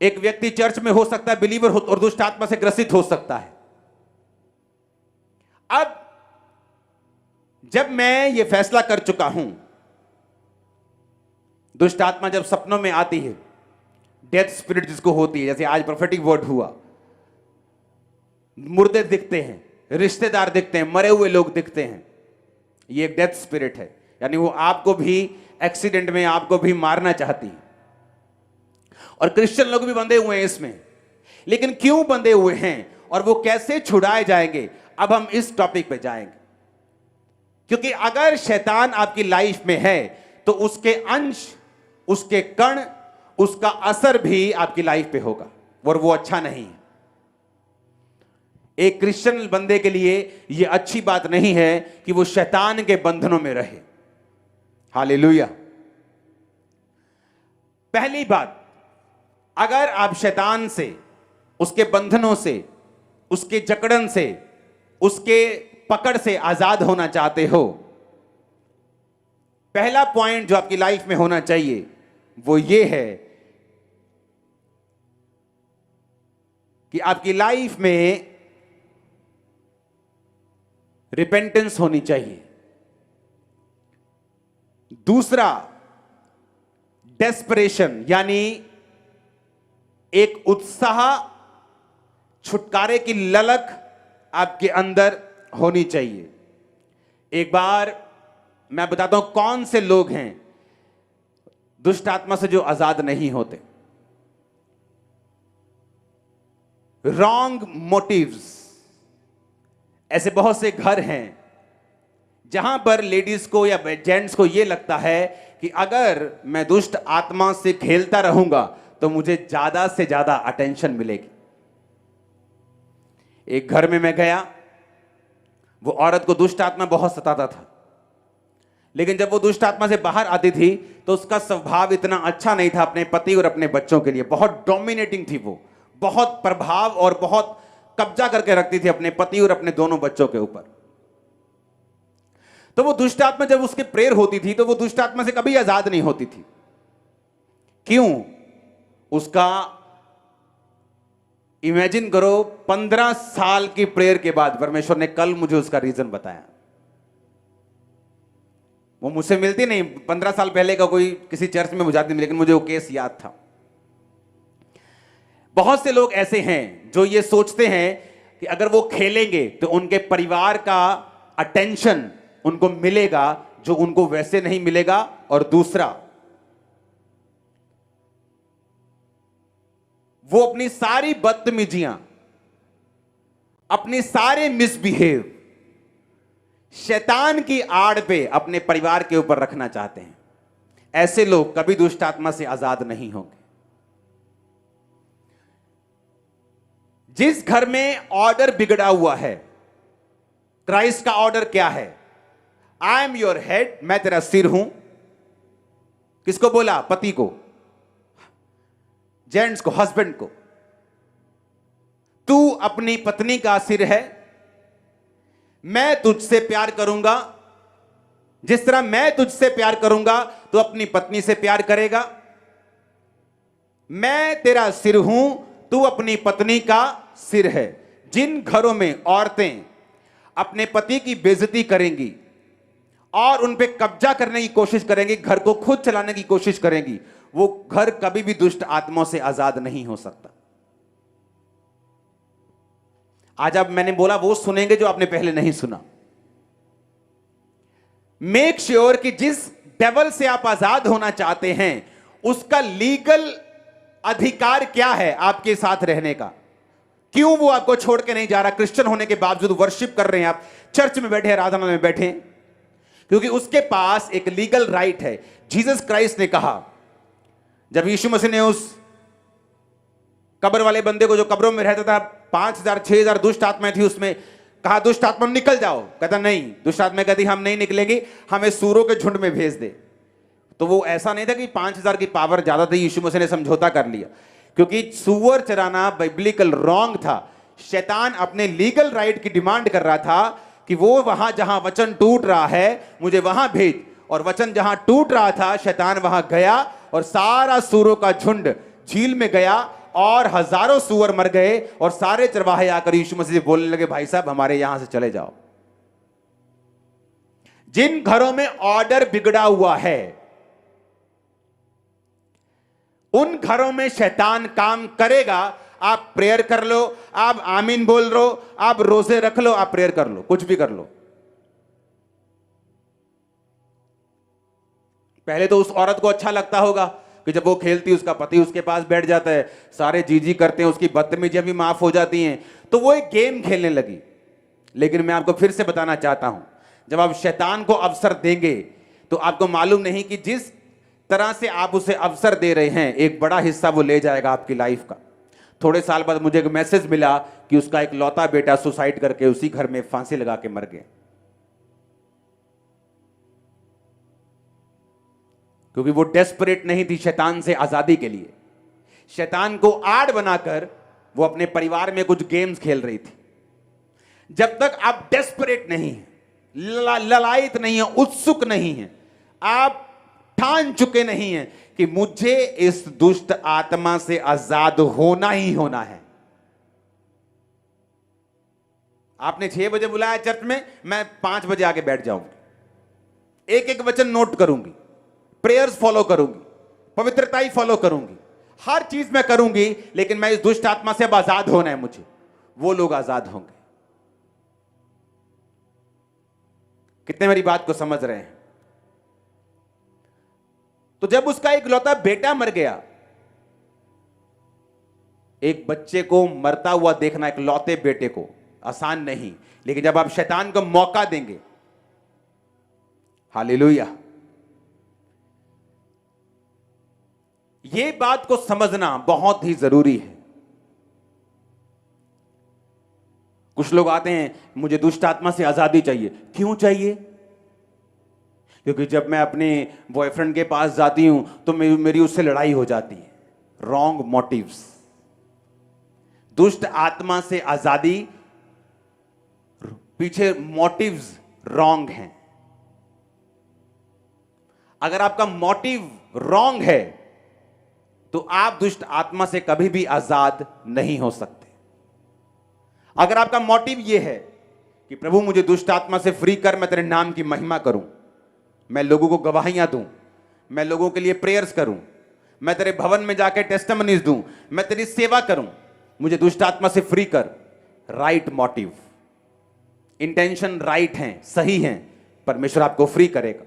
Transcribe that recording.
एक व्यक्ति चर्च में हो सकता है बिलीवर हो और दुष्ट आत्मा से ग्रसित हो सकता है। अब जब मैं ये फैसला कर चुका हूं, दुष्ट आत्मा जब सपनों में आती है, डेथ स्पिरिट जिसको होती है, जैसे आज प्रोफेटिक वर्ड हुआ, मुर्दे दिखते हैं, रिश्तेदार दिखते हैं, मरे हुए लोग दिखते हैं, ये एक डेथ स्पिरिट है। यानी वो आपको भी एक्सीडेंट में आपको भी मारना चाहती है। और क्रिश्चियन लोग भी बंधे हुए हैं इसमें। लेकिन क्यों बंधे हुए हैं और वो कैसे छुड़ाए जाएंगे, अब हम इस टॉपिक पे जाएंगे। क्योंकि अगर शैतान आपकी लाइफ में है तो उसके अंश, उसके कण, उसका असर भी आपकी लाइफ पे होगा और वो अच्छा नहीं है। एक क्रिश्चियन बंदे के लिए यह अच्छी बात नहीं है कि वो शैतान के बंधनों में रहे। हालेलुया। पहली बात, अगर आप शैतान से, उसके बंधनों से, उसके जकड़न से, उसके पकड़ से आजाद होना चाहते हो, पहला पॉइंट जो आपकी लाइफ में होना चाहिए वो ये है कि आपकी लाइफ में रिपेंटेंस होनी चाहिए। दूसरा, डेस्परेशन, यानी एक उत्साह, छुटकारे की ललक आपके अंदर होनी चाहिए। एक बार मैं बताता हूं कौन से लोग हैं दुष्ट आत्मा से जो आजाद नहीं होते। Wrong motives. ऐसे बहुत से घर हैं जहां पर लेडीज को या जेंट्स को यह लगता है कि अगर मैं दुष्ट आत्मा से खेलता रहूंगा तो मुझे ज्यादा से ज्यादा अटेंशन मिलेगी। एक घर में मैं गया, वो औरत को दुष्ट आत्मा बहुत सताता था, लेकिन जब वो दुष्ट आत्मा से बाहर आती थी तो उसका स्वभाव इतना अच्छा नहीं था अपने पति और अपने बच्चों के लिए। बहुत डोमिनेटिंग थी वो, बहुत प्रभाव और बहुत कब्जा करके रखती थी अपने पति और अपने दोनों बच्चों के ऊपर। तो वो दुष्ट आत्मा जब उसके प्रेयर होती थी तो वो दुष्ट आत्मा से कभी आजाद नहीं होती थी। क्यों? उसका इमेजिन करो, 15 साल की प्रेयर के बाद परमेश्वर ने कल मुझे उसका रीजन बताया। वो मुझसे मिलती नहीं, 15 साल पहले का कोई किसी चर्च में बुझाती नहीं, लेकिन मुझे वो केस याद था। बहुत से लोग ऐसे हैं जो ये सोचते हैं कि अगर वो खेलेंगे तो उनके परिवार का अटेंशन उनको मिलेगा जो उनको वैसे नहीं मिलेगा। और दूसरा, वो अपनी सारी बदतमीजियां, अपने सारे मिसबिहेव शैतान की आड़ पे अपने परिवार के ऊपर रखना चाहते हैं। ऐसे लोग कभी दुष्ट आत्मा से आजाद नहीं होंगे। जिस घर में ऑर्डर बिगड़ा हुआ है, क्राइस्ट का ऑर्डर क्या है? आई एम योर हेड, मैं तेरा सिर हूं। किसको बोला? पति को, जेंट्स को, हस्बैंड को। तू अपनी पत्नी का सिर है, मैं तुझसे प्यार करूंगा, जिस तरह मैं तुझसे प्यार करूंगा तो अपनी पत्नी से प्यार करेगा। मैं तेरा सिर हूं, तू अपनी पत्नी का सिर है। जिन घरों में औरतें अपने पति की बेइज्जती करेंगी और उन पे कब्जा करने की कोशिश करेंगी, घर को खुद चलाने की कोशिश करेंगी, वो घर कभी भी दुष्ट आत्माओं से आजाद नहीं हो सकता। आज अब मैंने बोला वो सुनेंगे जो आपने पहले नहीं सुना। मेक श्योर कि जिस डेवल से आप आजाद होना चाहते हैं उसका लीगल अधिकार क्या है आपके साथ रहने का। क्यों वो आपको छोड़ के नहीं जा रहा? क्रिश्चियन होने के बावजूद वर्शिप कर रहे हैं, आप चर्च में बैठे, आराधना में बैठे, क्योंकि उसके पास एक लीगल राइट है। जीसस क्राइस्ट ने कहा, जब यीशु मसीह ने उस कब्र वाले बंदे को जो कब्रों में रहता था, 5000 6000 दुष्ट आत्माएं थी, उसमें कहा दुष्ट आत्मा निकल जाओ। कहता नहीं, दुष्ट आत्मा कहती हम नहीं निकलेंगे, हमें सूरों के झुंड में भेज दे। तो वो ऐसा नहीं था कि 5000 की पावर ज्यादा थी, यीशु मसीह ने समझौता कर लिया, क्योंकि सूअर चराना बाइबलिकल रॉन्ग था। शैतान अपने लीगल राइट की डिमांड कर रहा था कि वो वहां जहां वचन टूट रहा है मुझे वहां भेज। और वचन जहां टूट रहा था, शैतान वहां गया और सारा सूरों का झुंड झील में गया। और हजारों सूअर मर गए और सारे चरवाहे आकर यीशु मसीह से बोलने लगे, भाई साहब हमारे यहां से चले जाओ। जिन घरों में ऑर्डर बिगड़ा हुआ है उन घरों में शैतान काम करेगा। आप प्रेयर कर लो, आप आमीन बोल लो, आप रोजे रख लो, आप प्रेयर कर लो, कुछ भी कर लो। पहले तो उस औरत को अच्छा लगता होगा कि जब वो खेलती उसका पति उसके पास बैठ जाता है, सारे जी करते हैं, उसकी बदतमीजियां भी माफ हो जाती हैं, तो वो एक गेम खेलने लगी। लेकिन मैं आपको फिर से बताना चाहता हूं, जब आप शैतान को अवसर देंगे तो आपको मालूम नहीं कि जिस तरह से आप उसे अवसर दे रहे हैं एक बड़ा हिस्सा वो ले जाएगा आपकी लाइफ का। थोड़े साल बाद मुझे एक मैसेज मिला कि उसका एक लौता बेटा सुसाइड करके उसी घर में फांसी लगा के मर गया, क्योंकि वो डेस्परेट नहीं थी शैतान से आजादी के लिए। शैतान को आड़ बनाकर वो अपने परिवार में कुछ गेम्स खेल रही थी। जब तक आप डेस्परेट नहीं हैं, ललायत नहीं है, उत्सुक नहीं है, आप ठान चुके नहीं हैं कि मुझे इस दुष्ट आत्मा से आजाद होना ही होना है। आपने 6 बजे बुलाया चर्च में, मैं 5 बजे आके बैठ जाऊंगी, एक एक वचन नोट करूंगी, प्रेयर्स फॉलो करूंगी, पवित्रता फॉलो करूंगी, हर चीज मैं करूंगी, लेकिन मैं इस दुष्ट आत्मा से अब आजाद होना है मुझे। वो लोग आजाद होंगे। कितने मेरी बात को समझ रहे हैं? तो जब उसका एक लौता बेटा मर गया, एक बच्चे को मरता हुआ देखना, एक लौते बेटे को, आसान नहीं। लेकिन जब आप शैतान को मौका देंगे, हालेलुया, यह बात को समझना बहुत ही जरूरी है। कुछ लोग आते हैं, मुझे दुष्ट आत्मा से आजादी चाहिए। क्यों चाहिए? क्योंकि जब मैं अपने बॉयफ्रेंड के पास जाती हूं तो मेरी उससे लड़ाई हो जाती है। Wrong motives. दुष्ट आत्मा से आजादी, पीछे मोटिव्स रॉन्ग हैं। अगर आपका मोटिव रॉन्ग है तो आप दुष्ट आत्मा से कभी भी आजाद नहीं हो सकते। अगर आपका मोटिव यह है कि प्रभु मुझे दुष्ट आत्मा से फ्री कर, मैं तेरे नाम की महिमा करूं, मैं लोगों को गवाहियां दूं, मैं लोगों के लिए प्रेयर्स करूं, मैं तेरे भवन में जाकर टेस्टिमनीज दूं, मैं तेरी सेवा करूं, मुझे दुष्ट आत्मा से फ्री कर। राइट मोटिव, इंटेंशन राइट हैं, सही हैं, परमेश्वर आपको फ्री करेगा।